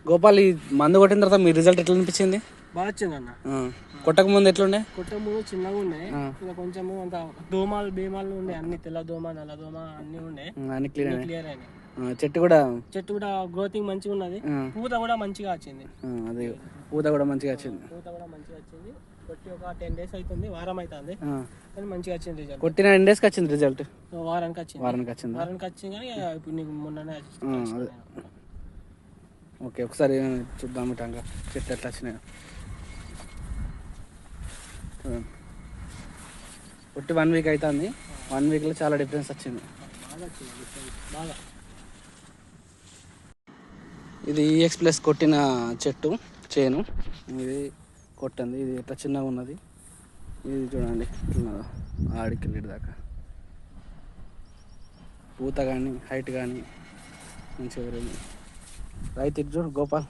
గోపాల్, ఈ మందు కొట్టిన తర్వాత మీ రిజల్ట్ ఎట్లా అనిపించింది? బాగా వచ్చింది అన్న. కొట్టక ముందు ఎట్లుండే? కొట్ట ముందు చిన్నగా ఉండే, ఇంకా కొంచెము అంత దోమాలు బీమాలు ఉండే, అన్ని తెల్ల దోమ నల్ల దోమ అన్ని ఉండే, అన్ని క్లియర్ అయినాయి. చెట్టు కూడా గ్రోతింగ్ మంచిగా ఉన్నది. పూత కూడా మంచిగా వచ్చింది. అదే పూత కూడా మంచిగా వచ్చింది. కొట్టి ఒక 10 days అవుతుంది, వారం అవుతుంది, కానీ మంచిగా వచ్చింది రిజల్ట్. కొట్టిన 10 days వచ్చింది రిజల్ట్. వారానికి వచ్చింది కానీ ఇప్పుడు నీకు మొన్ననే అదే. ఓకే, ఒకసారి చూద్దాం ఇటంగా చెట్టు ఎట్లా వచ్చినాయి. కొట్టి 1 week అవుతుంది. 1 weekలో చాలా డిఫరెన్స్ వచ్చింది. బాగా. ఇది EX Plus కొట్టిన చెట్టు చేను. ఇది కొట్టింది. ఇది ఎట్లా చిన్నగా ఉన్నది. ఇది చూడండి ఇట్లున్నదో ఆడికి వెళ్ళి దాకా. పూత కానీ హైట్ కానీ మంచిగా పెరిగింది. రైతు చూడు గోపాల్.